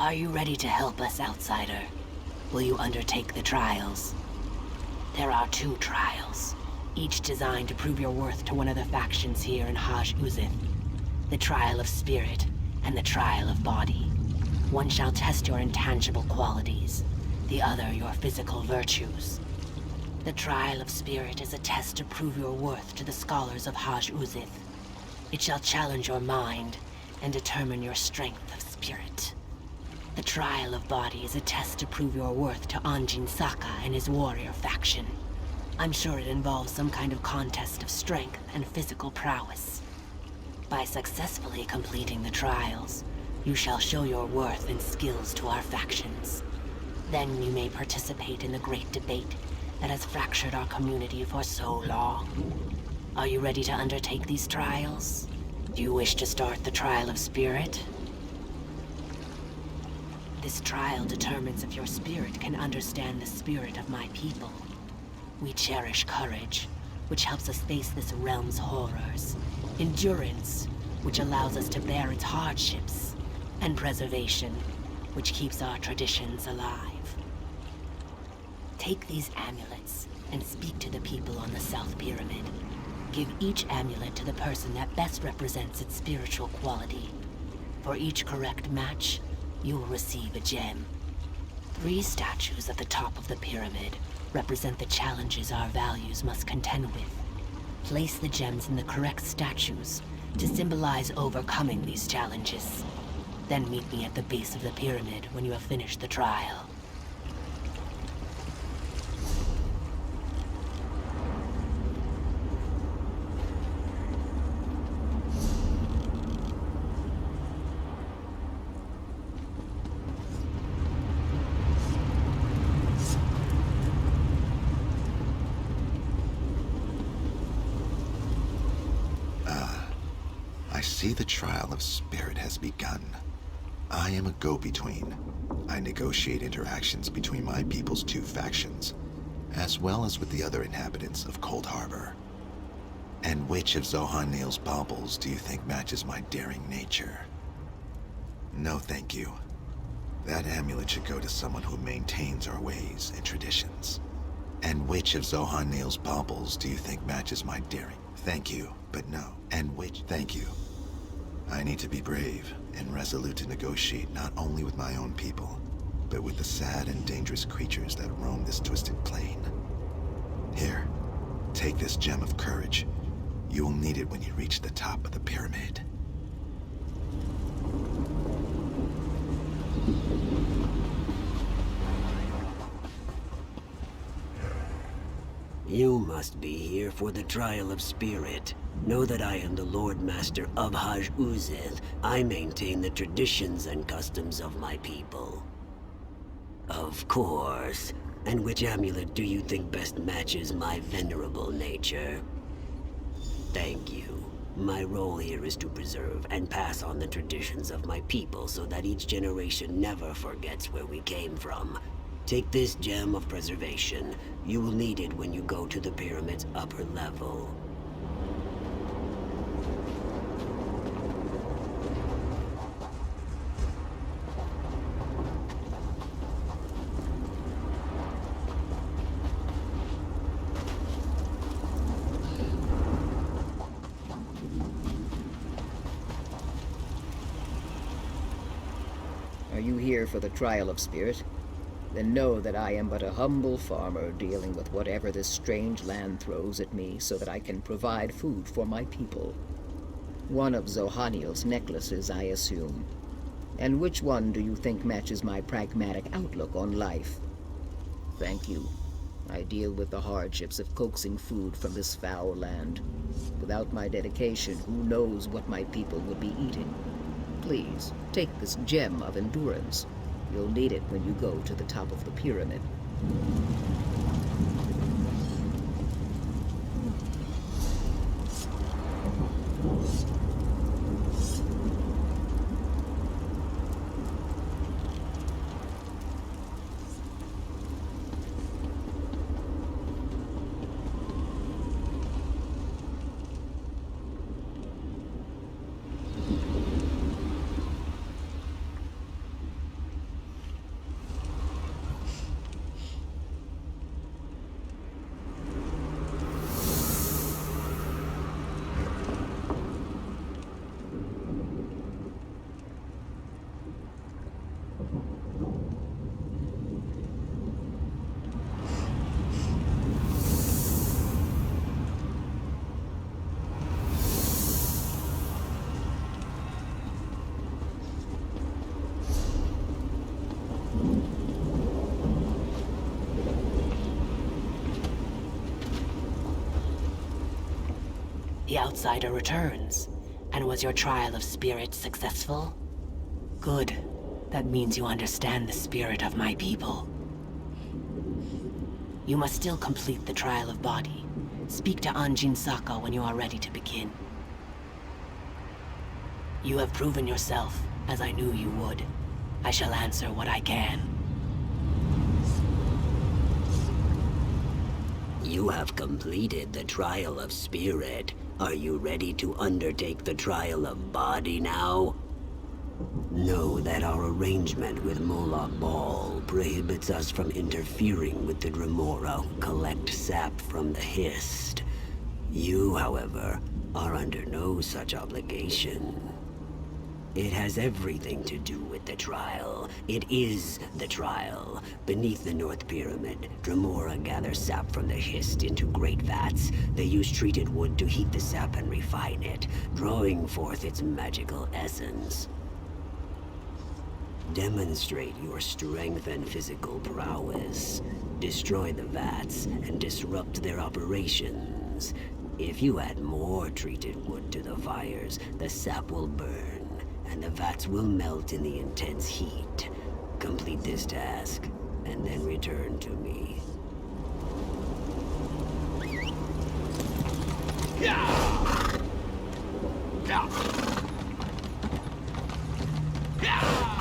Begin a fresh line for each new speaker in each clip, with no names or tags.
Are you ready to help us, outsider? Will you undertake the trials? There are 2 trials, each designed to prove your worth to one of the factions here in Hjaalmarch. The Trial of Spirit and the Trial of Body. One shall test your intangible qualities, the other your physical virtues. The Trial of Spirit is a test to prove your worth to the scholars of Hjaalmarch. It shall challenge your mind and determine your strength of spirit. The Trial of Body is a test to prove your worth to Anjin Saka and his warrior faction. I'm sure it involves some kind of contest of strength and physical prowess. By successfully completing the trials, you shall show your worth and skills to our factions. Then you may participate in the great debate that has fractured our community for so long. Are you ready to undertake these trials? Do you wish to start the Trial of Spirit? This trial determines if your spirit can understand the spirit of my people. We cherish courage, which helps us face this realm's horrors. Endurance, which allows us to bear its hardships. And preservation, which keeps our traditions alive. Take these amulets and speak to the people on the South Pyramid. Give each amulet to the person that best represents its spiritual quality. For each correct match, you will receive a gem. 3 statues at the top of the pyramid represent the challenges our values must contend with. Place the gems in the correct statues to symbolize overcoming these challenges. Then meet me at the base of the pyramid when you have finished the trial.
I see the Trial of Spirit has begun. I am a go-between. I negotiate interactions between my people's 2 factions, as well as with the other inhabitants of Coldharbour. And which of Zohan'niel's baubles do you think matches my daring nature? No, thank you. That amulet should go to someone who maintains our ways and traditions. And which of Zohan'niel's baubles do you think matches my daring? Thank you, but no. And which? Thank you. I need to be brave and resolute to negotiate not only with my own people, but with the sad and dangerous creatures that roam this twisted plane. Here, take this gem of courage. You will need it when you reach the top of the pyramid.
You must be here for the Trial of Spirit. Know that I am the Lord Master of Hjaalmarch. I maintain the traditions and customs of my people. Of course. And which amulet do you think best matches my venerable nature? Thank you. My role here is to preserve and pass on the traditions of my people so that each generation never forgets where we came from. Take this gem of preservation. You will need it when you go to the pyramid's upper level.
Are you here for the Trial of Spirit? Then know that I am but a humble farmer dealing with whatever this strange land throws at me so that I can provide food for my people. One of Zohan'niel's necklaces, I assume. And which one do you think matches my pragmatic outlook on life? Thank you. I deal with the hardships of coaxing food from this foul land. Without my dedication, who knows what my people would be eating? Please, take this gem of endurance. You'll need it when you go to the top of the pyramid.
The outsider returns. And was your trial of spirit successful? Good. That means you understand the spirit of my people. You must still complete the trial of body. Speak to Anjin Saka when you are ready to begin. You have proven yourself, as I knew you would. I shall answer what I can.
You have completed the trial of spirit. Are you ready to undertake the trial of body now? Know that our arrangement with Mola Ball prohibits us from interfering with the Graymoor who collect sap from the Hist. You, however, are under no such obligation. It has everything to do with the trial. It is the trial. Beneath the North Pyramid, Graymoor gather sap from the Hist into great vats. They use treated wood to heat the sap and refine it, drawing forth its magical essence. Demonstrate your strength and physical prowess. Destroy the vats and disrupt their operations. If you add more treated wood to the fires, the sap will burn, and the vats will melt in the intense heat. Complete this task, and then return to me.
Yeah! Yeah! Yeah!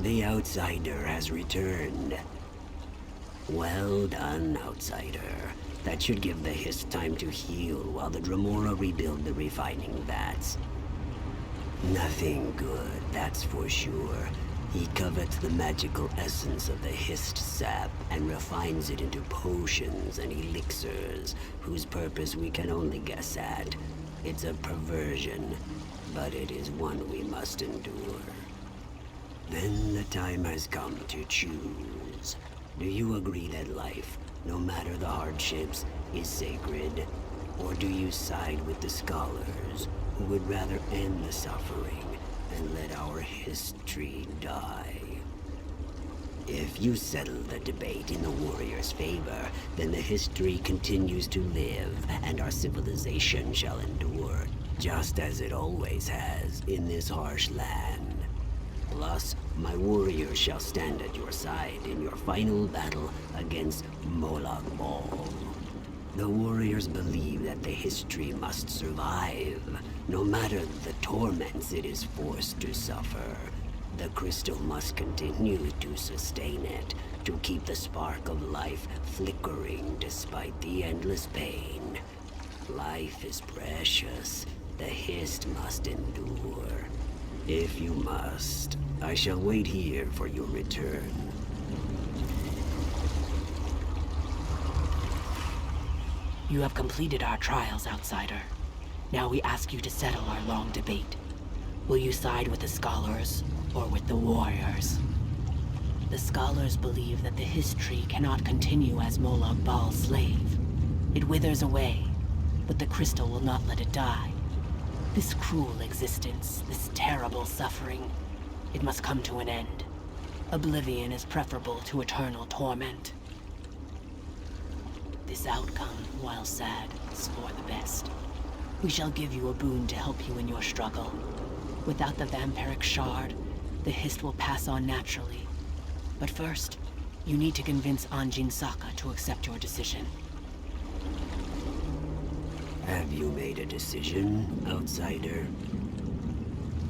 The outsider has returned. Well done, outsider. That should give the Hist time to heal while the Dremora rebuild the refining vats. Nothing good, that's for sure. He covets the magical essence of the Hist sap and refines it into potions and elixirs, whose purpose we can only guess at. It's a perversion, but it is one we must endure. Then the time has come to choose. Do you agree that life, no matter the hardships, is sacred? Or do you side with the scholars, who would rather end the suffering and let our history die? If you settle the debate in the warrior's favor, then the history continues to live, and our civilization shall endure, just as it always has in this harsh land. Plus, my warriors shall stand at your side in your final battle against Black Moor. The warriors believe that the history must survive, no matter the torments it is forced to suffer. The crystal must continue to sustain it, to keep the spark of life flickering despite the endless pain. Life is precious. The Hist must endure. If you must, I shall wait here for your return.
You have completed our trials, outsider. Now we ask you to settle our long debate. Will you side with the scholars or with the warriors? The scholars believe that the history cannot continue as Molag Bal's slave. It withers away, but the crystal will not let it die. This cruel existence, this terrible suffering, it must come to an end. Oblivion is preferable to eternal torment. This outcome, while sad, is for the best. We shall give you a boon to help you in your struggle. Without the vampiric shard, the Hist will pass on naturally. But first, you need to convince Anjin Saka to accept your decision.
Have you made a decision, outsider?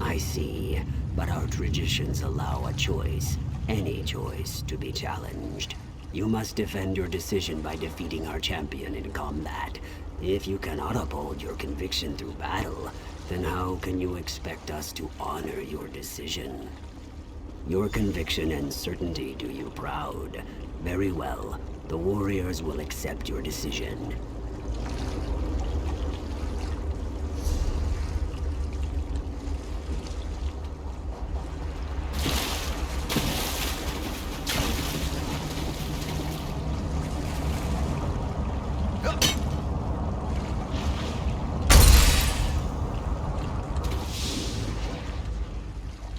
I see, but our traditions allow a choice, any choice, to be challenged. You must defend your decision by defeating our champion in combat. If you cannot uphold your conviction through battle, then how can you expect us to honor your decision? Your conviction and certainty do you proud. Very well. The warriors will accept your decision.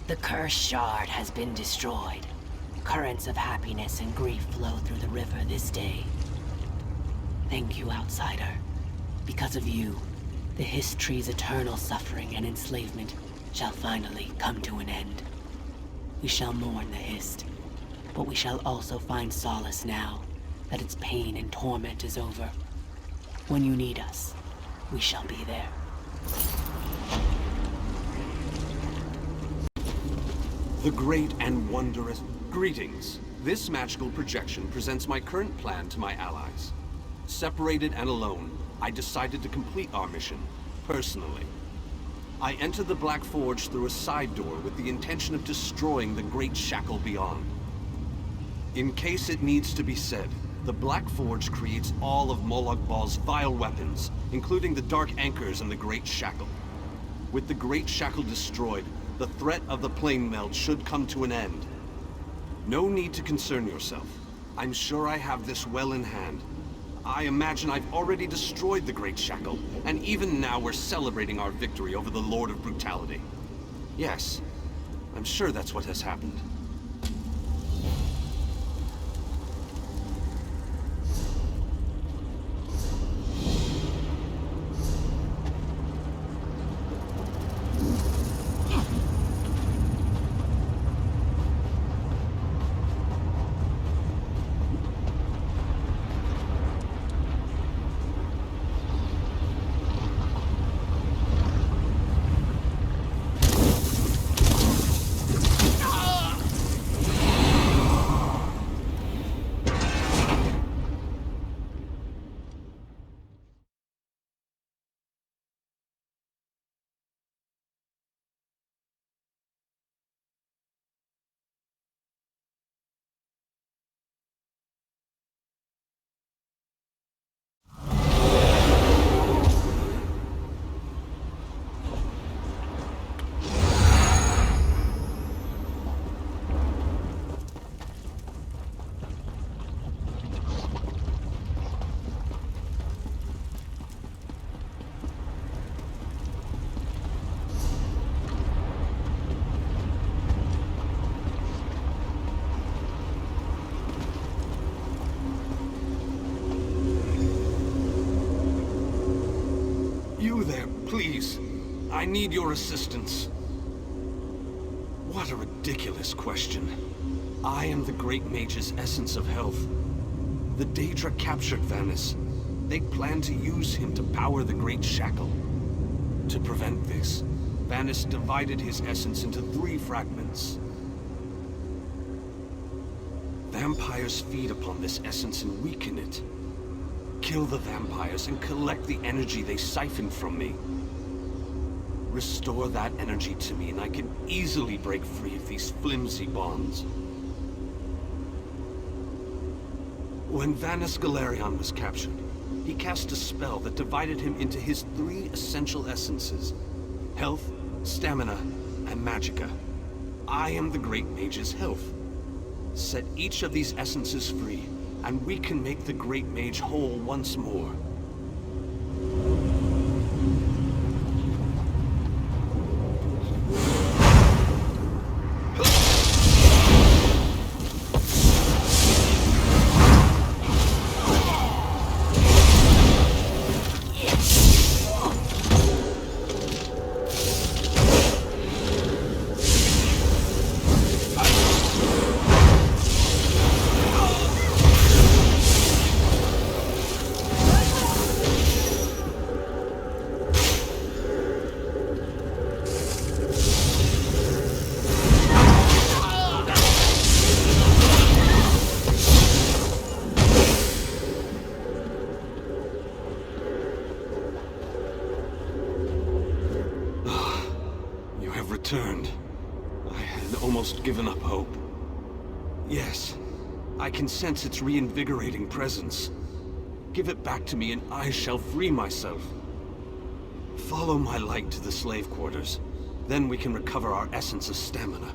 The cursed shard has been destroyed. Currents of happiness and grief flow through the river this day. Thank you, outsider. Because of you, the history's eternal suffering and enslavement shall finally come to an end. We shall mourn the Hist, but we shall also find solace now that its pain and torment is over. When you need us, we shall be there.
The great and wondrous greetings. This magical projection presents my current plan to my allies. Separated and alone, I decided to complete our mission, personally. I entered the Black Forge through a side door with the intention of destroying the Great Shackle beyond. In case it needs to be said, the Black Forge creates all of Molag Bal's vile weapons, including the Dark Anchors and the Great Shackle. With the Great Shackle destroyed, the threat of the plane meld should come to an end. No need to concern yourself. I'm sure I have this well in hand. I imagine I've already destroyed the Great Shackle, and even now we're celebrating our victory over the Lord of Brutality. Yes, I'm sure that's what has happened. Please, I need your assistance. What a ridiculous question. I am the Great Mage's essence of health. The Daedra captured Vanis. They plan to use him to power the Great Shackle. To prevent this, Vanis divided his essence into 3 fragments. Vampires feed upon this essence and weaken it. Kill the vampires and collect the energy they siphoned from me. Restore that energy to me and I can easily break free of these flimsy bonds. When Vanis Galerion was captured, he cast a spell that divided him into his 3 essential essences: health, stamina, and magicka. I am the Great Mage's health. Set each of these essences free, and we can make the Great Mage whole once more. almost given up hope. Yes, I can sense its reinvigorating presence. Give it back to me and I shall free myself. Follow my light to the slave quarters. Then we can recover our essence of stamina.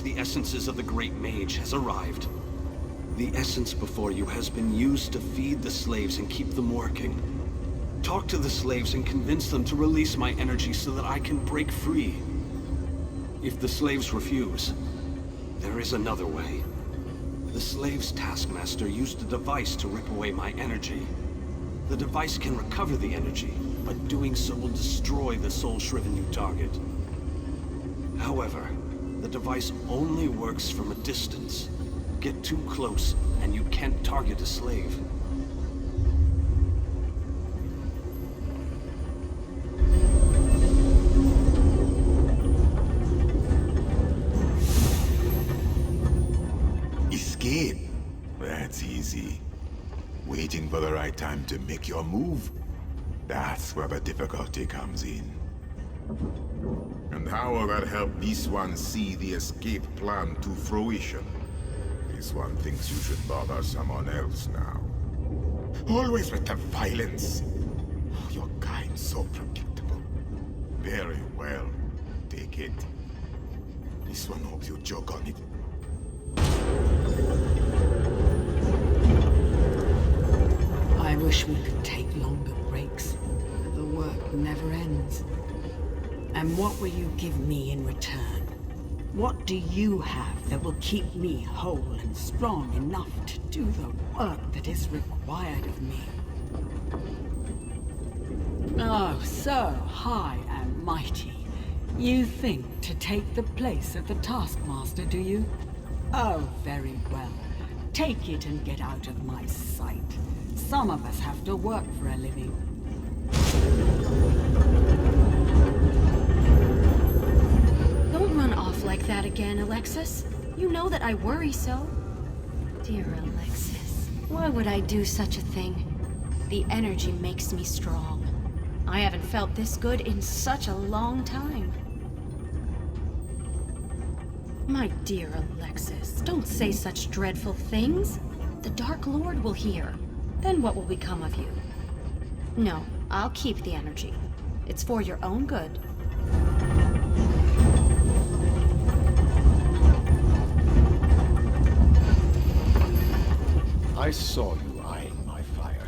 The essences of the Great Mage has arrived. The essence before you has been used to feed the slaves and keep them working. Talk to the slaves and convince them to release my energy so that I can break free. If the slaves refuse, there is another way. The slaves' taskmaster used a device to rip away my energy. The device can recover the energy, but doing so will destroy the soul-shriven you target. However, the device only works from a distance. Get too close, and you can't target a slave.
Escape? That's easy. Waiting for the right time to make your move? That's where the difficulty comes in. And how will that help this one see the escape plan to fruition? This one thinks you should bother someone else now. Always with the violence. Oh, your kind so predictable. Very well. Take it. This one hopes you joke on it.
I wish we could take longer breaks. The work never ends. And what will you give me in return? What do you have that will keep me whole and strong enough to do the work that is required of me? Oh, so high and mighty. You think to take the place of the Taskmaster, do you? Oh, very well. Take it and get out of my sight. Some of us have to work for a living.
Don't run off like that again, Alexis. You know that I worry so. Dear Alexis, why would I do such a thing? The energy makes me strong. I haven't felt this good in such a long time. My dear Alexis, don't say such dreadful things. The Dark Lord will hear. Then what will become of you? No, I'll keep the energy. It's for your own good.
I saw you eyeing my fire.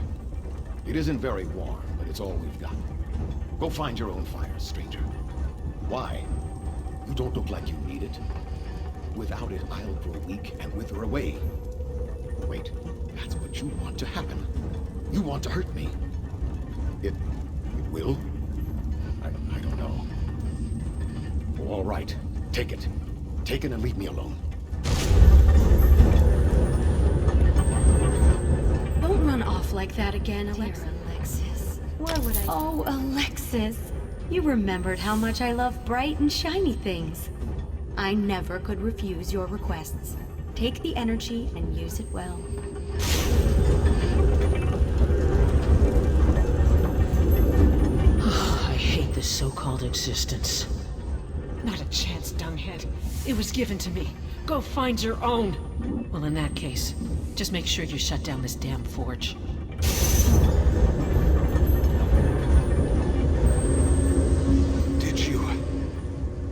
It isn't very warm, but it's all we've got. Go find your own fire, stranger. Why? You don't look like you need it. Without it, I'll grow weak and wither away. Wait, that's what you want to happen. You want to hurt me. It will? I don't know. All right, take it. Take it and leave me alone.
Don't run off like that again, Alexis. Dear Alexis, why would I? Oh, Alexis, you remembered how much I love bright and shiny things. I never could refuse your requests. Take the energy and use it well.
I hate this so-called existence. Not a chance, dunghead. It was given to me. Go find your own. Well, in that case, just make sure you shut down this damn forge.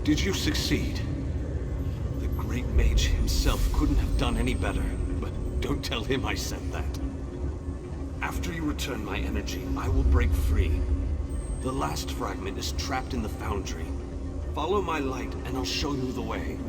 Did you succeed? The Great Mage himself couldn't have done any better, but don't tell him I said that. After you return my energy, I will break free. The last fragment is trapped in the foundry. Follow my light and I'll show you the way.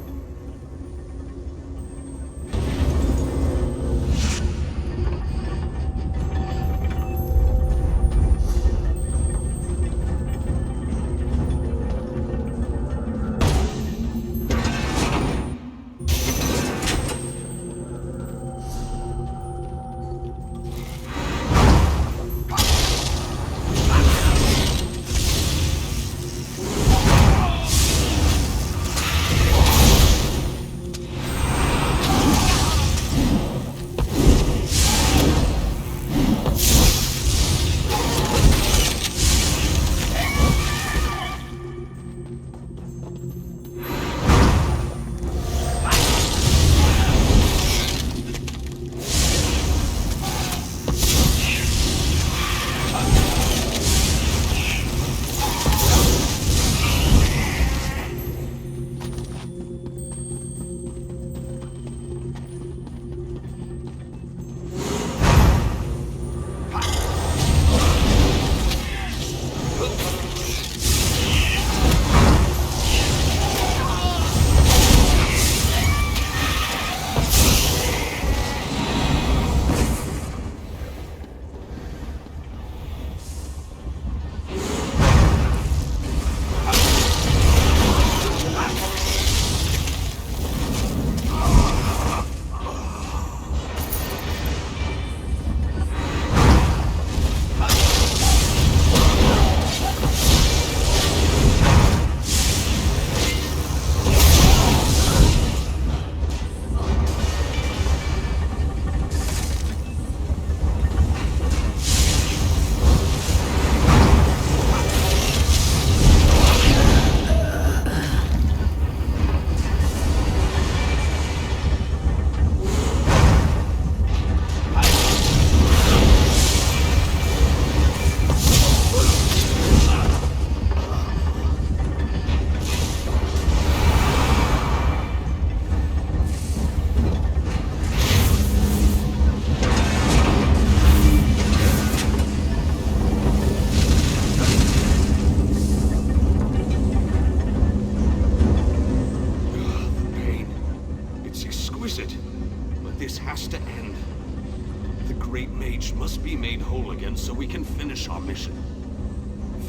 So we can finish our mission.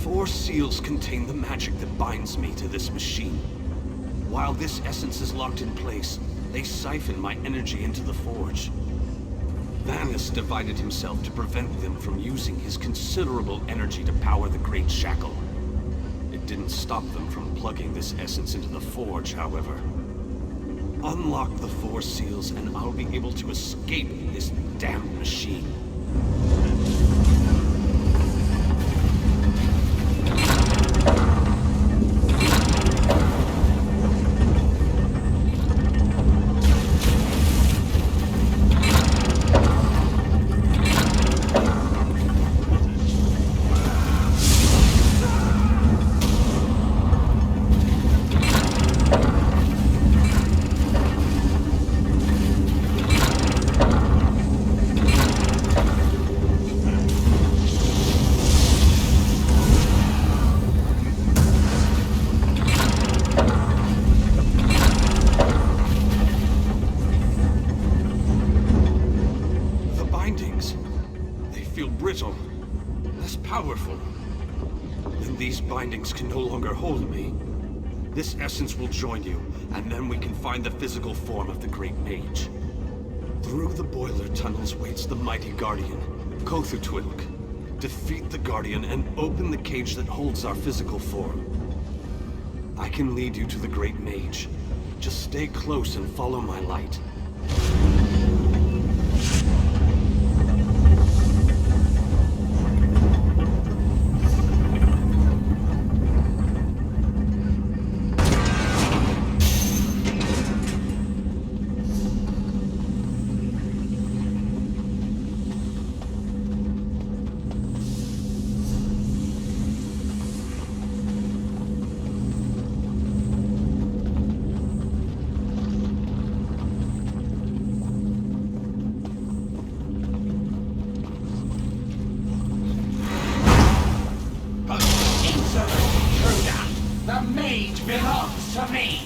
4 seals contain the magic that binds me to this machine. While this essence is locked in place, they siphon my energy into the forge. Vanus divided himself to prevent them from using his considerable energy to power the Great Shackle. It didn't stop them from plugging this essence into the forge, however. Unlock the 4 seals and I'll be able to escape this damned machine. Can no longer hold me. This essence will join you, and then we can find the physical form of the Great Mage. Through the boiler tunnels waits the mighty Guardian, Kothutwilk. Defeat the Guardian and open the cage that holds our physical form. I can lead you to the Great Mage. Just stay close and follow my light.
mage belongs to me!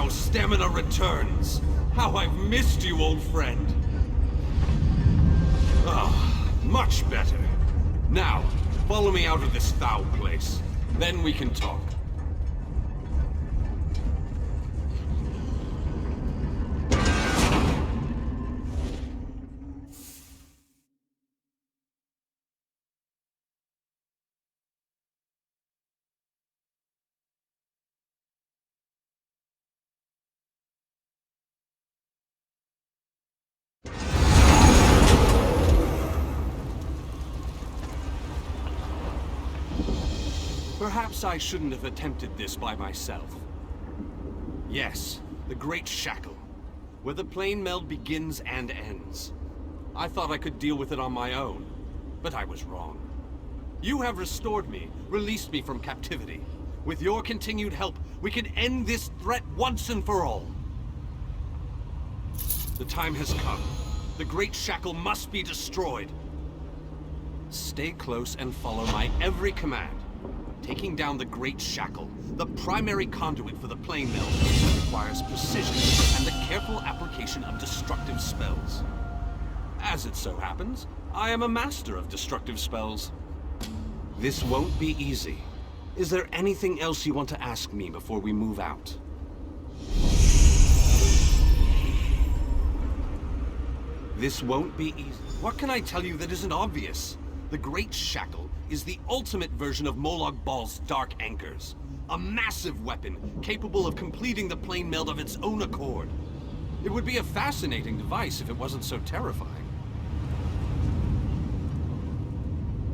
Stamina returns. How I've missed you, old friend. Ah, much better. Now, follow me out of this foul place. Then we can talk. Perhaps I shouldn't have attempted this by myself. Yes, the Great Shackle, where the plane meld begins and ends. I thought I could deal with it on my own, but I was wrong. You have restored me, released me from captivity. With your continued help, we can end this threat once and for all. The time has come. The Great Shackle must be destroyed. Stay close and follow my every command. Taking down the Great Shackle, the primary conduit for the plane meld, requires precision and the careful application of destructive spells. As it so happens, I am a master of destructive spells. This won't be easy. Is there anything else you want to ask me before we move out? This won't be easy. What can I tell you that isn't obvious? The Great Shackle is the ultimate version of Molag Bal's Dark Anchors. A massive weapon capable of completing the plane meld of its own accord. It would be a fascinating device if it wasn't so terrifying.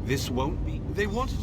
This won't be... They wanted...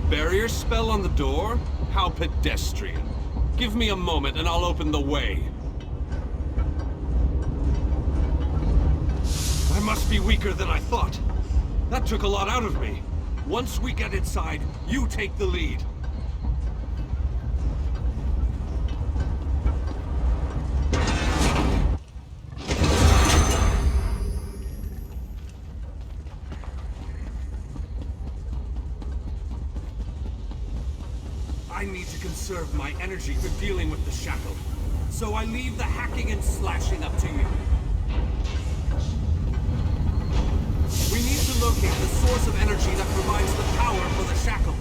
Barrier spell on the door? How pedestrian. Give me a moment and I'll open the way. I must be weaker than I thought. That took a lot out of me. Once we get inside, you take the lead. I need to conserve my energy for dealing with the shackle, so I leave the hacking and slashing up to you. We need to locate the source of energy that provides the power for the shackle.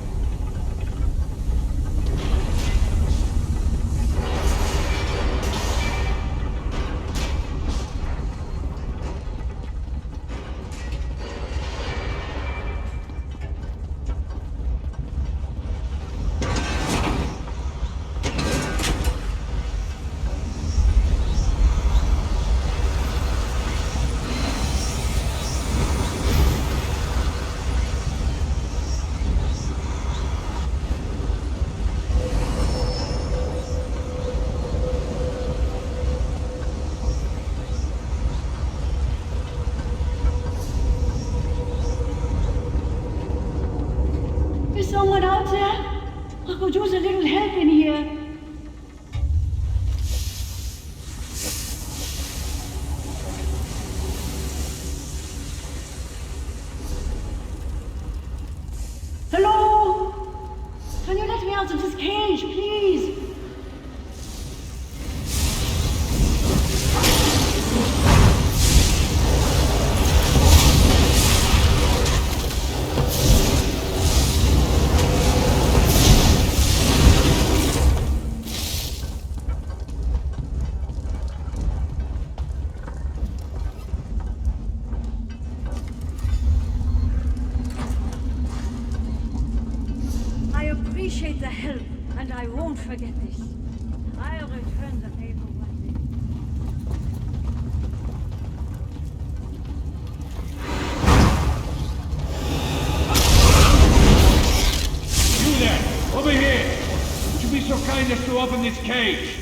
forget this. I'll return the favor one day.
You there! Over here! Would you be so kind as to open this cage?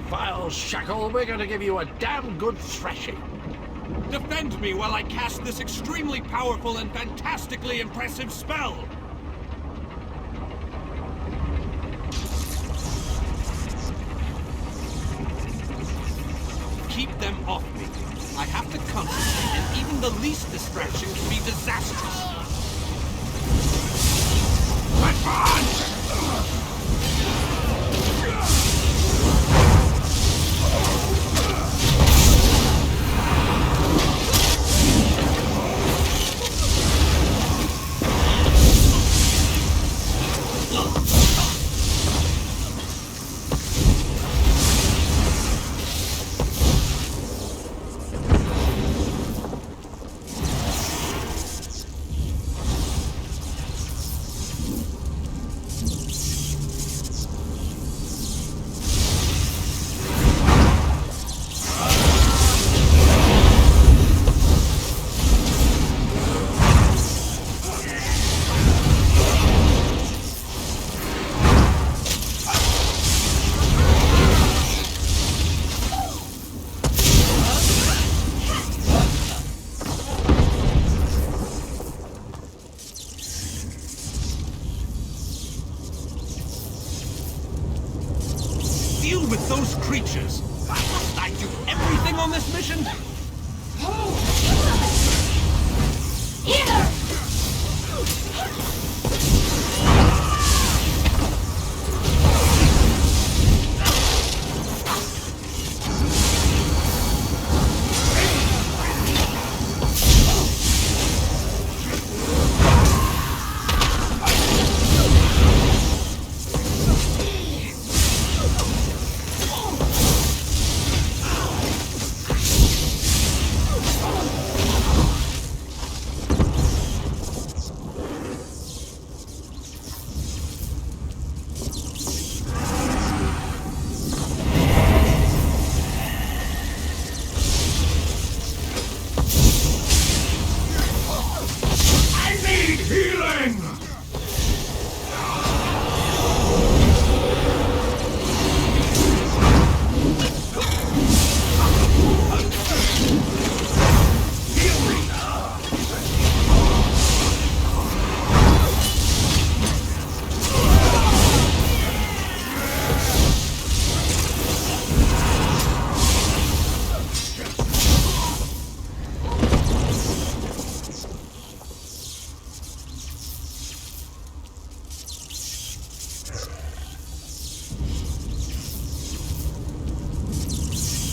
Vile shackle, we're going to give you a damn good thrashing.
Defend me while I cast this extremely powerful and fantastically impressive spell! Keep them off me. I have to concentrate, and even the least distraction can be disastrous. Advance! this mission?
Either!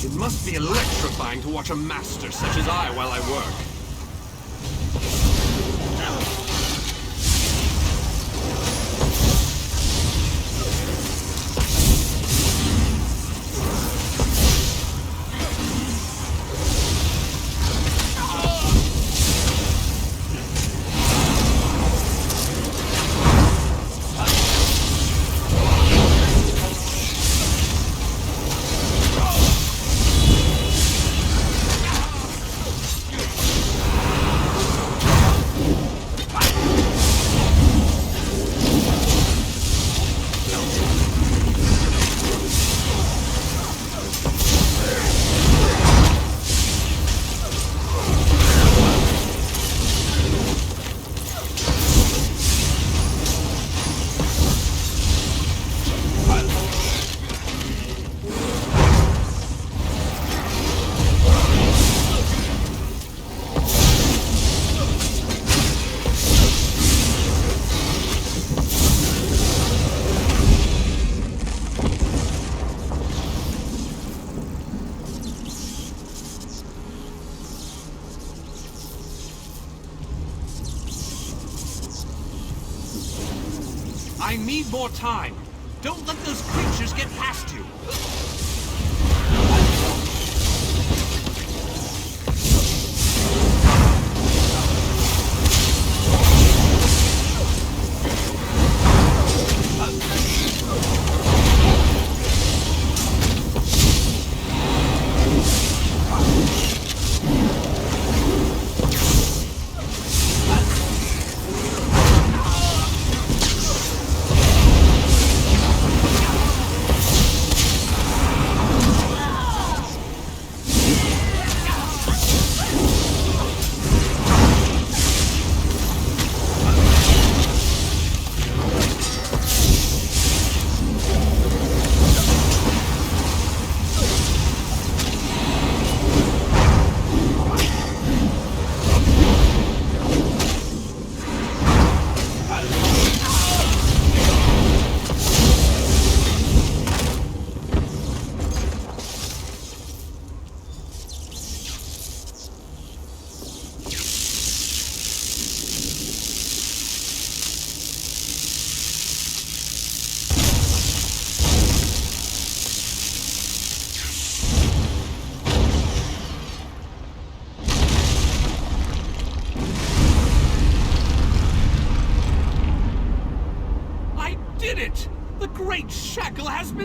It must be electrifying to watch a master such as I while I work. I need more time. Don't let those creatures get past you.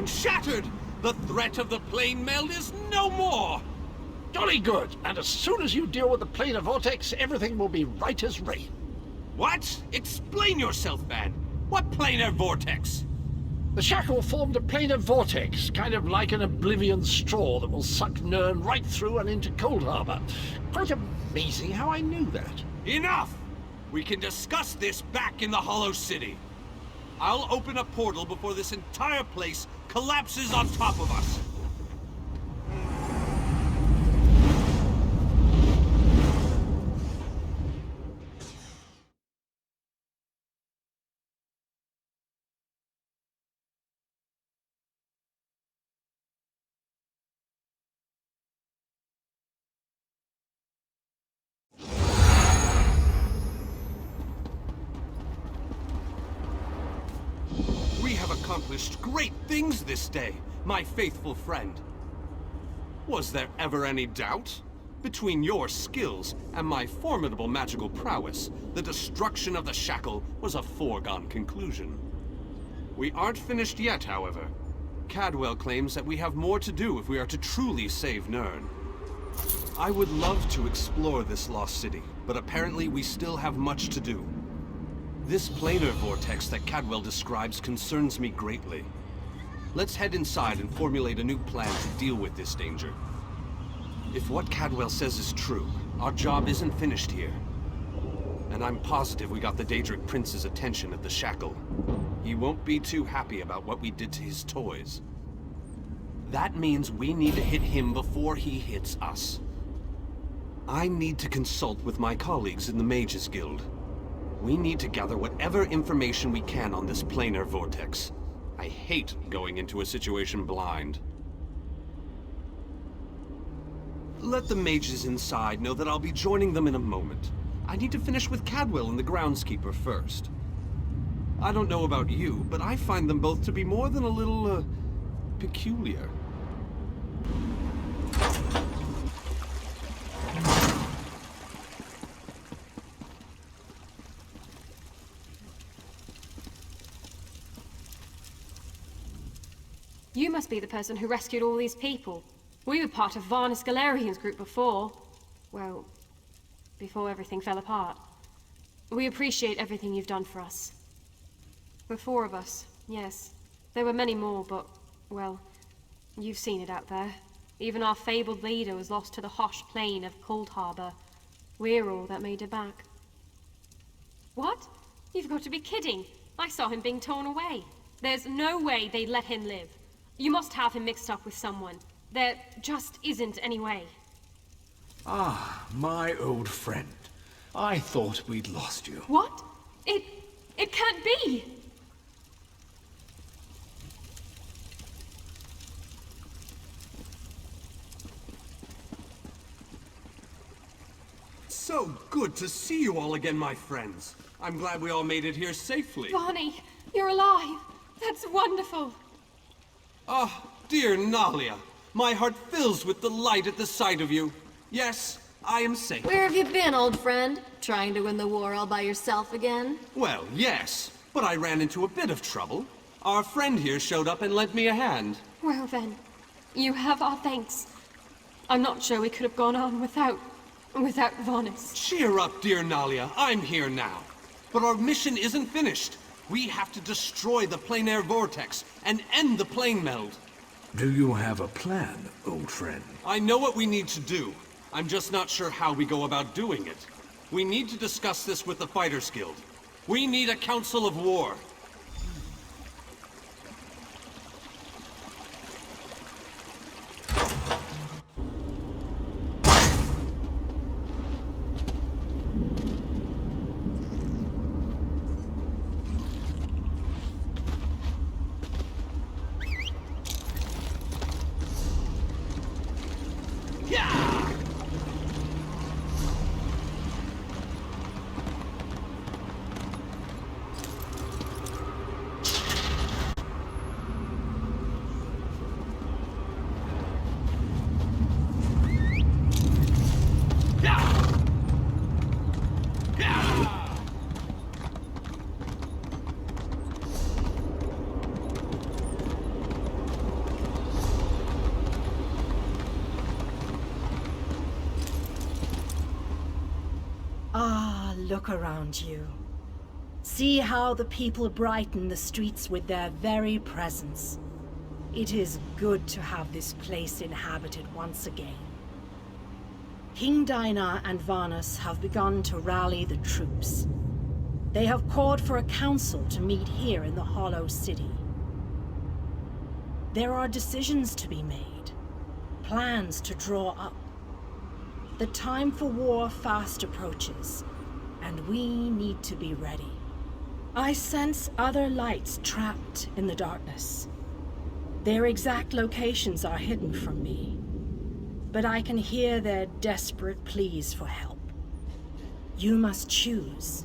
Shattered! The threat of the plane meld is no more!
Jolly good. And as soon as you deal with the planar vortex, everything will be right as rain.
What? Explain yourself, man. What planar vortex?
The shackle formed a planar vortex, kind of like an oblivion straw that will suck Nirn right through and into Coldharbour. Quite amazing how I knew that.
Enough! We can discuss this back in the Hollow City. I'll open a portal before this entire place collapses on top of us. accomplished great things this day, my faithful friend. Was there ever any doubt? Between your skills and my formidable magical prowess, the destruction of the shackle was a foregone conclusion. We aren't finished yet, however. Cadwell claims that we have more to do if we are to truly save Nirn. I would love to explore this lost city, but apparently we still have much to do. This planar vortex that Cadwell describes concerns me greatly. Let's head inside and formulate a new plan to deal with this danger. If what Cadwell says is true, our job isn't finished here. And I'm positive we got the Daedric Prince's attention at the shackle. He won't be too happy about what we did to his toys. That means we need to hit him before he hits us. I need to consult with my colleagues in the Mages Guild. We need to gather whatever information we can on this planar vortex. I hate going into a situation blind. Let the mages inside know that I'll be joining them in a moment. I need to finish with Cadwell and the groundskeeper first. I don't know about you, but I find them both to be more than a little, peculiar.
You must be the person who rescued all these people. We were part of Varnus Galerian's group before. Well, before everything fell apart. We appreciate everything you've done for us. We're 4 of us, yes. There were many more, but, well, you've seen it out there. Even our fabled leader was lost to the harsh plain of Coldharbour. We're all that made it back. What? You've got to be kidding. I saw him being torn away. There's no way they'd let him live. You must have him mixed up with someone. There just isn't any way.
Ah, my old friend. I thought we'd lost you.
What? It can't be!
So good to see you all again, my friends. I'm glad we all made it here safely.
Barney, you're alive. That's wonderful.
Ah, dear Nalia. My heart fills with delight at the sight of you. Yes, I am safe.
Where have you been, old friend? Trying to win the war all by yourself again?
Well, yes, but I ran into a bit of trouble. Our friend here showed up and lent me a hand.
Well then, you have our thanks. I'm not sure we could have gone on without Varnus.
Cheer up, dear Nalia. I'm here now. But our mission isn't finished. We have to destroy the planar vortex and end the plane meld.
Do you have a plan, old friend?
I know what we need to do. I'm just not sure how we go about doing it. We need to discuss this with the Fighters Guild. We need a council of war.
Look around you. See how the people brighten the streets with their very presence. It is good to have this place inhabited once again. King Dinar and Varnus have begun to rally the troops. They have called for a council to meet here in the Hollow City. There are decisions to be made, plans to draw up. The time for war fast approaches, and we need to be ready. I sense other lights trapped in the darkness. Their exact locations are hidden from me, but I can hear their desperate pleas for help. You must choose.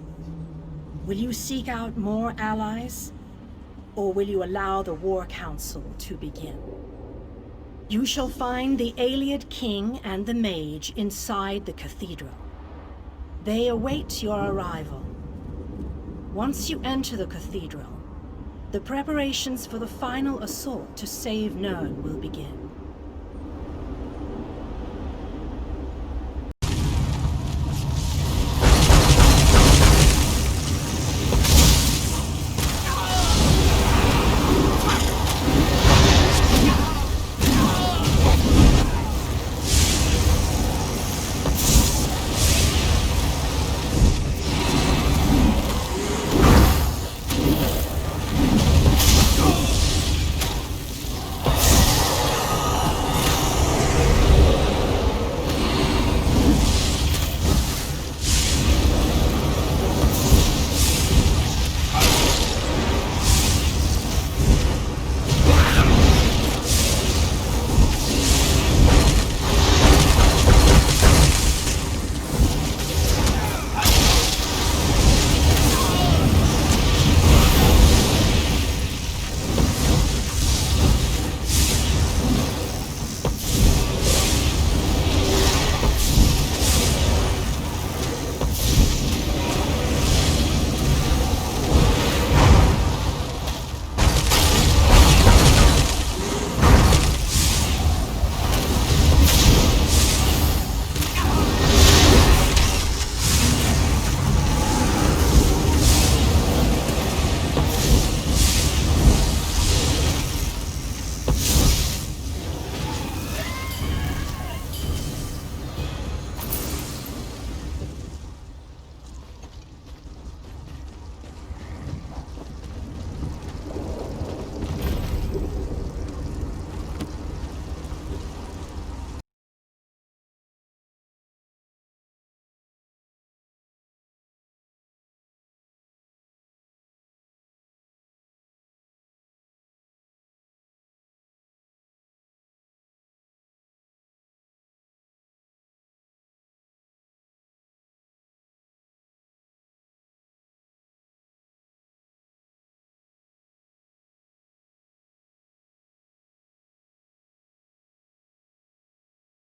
Will you seek out more allies, or will you allow the War Council to begin? You shall find the Ayleid King and the Mage inside the cathedral. They await your arrival. Once you enter the cathedral, the preparations for the final assault to save Nirn will begin.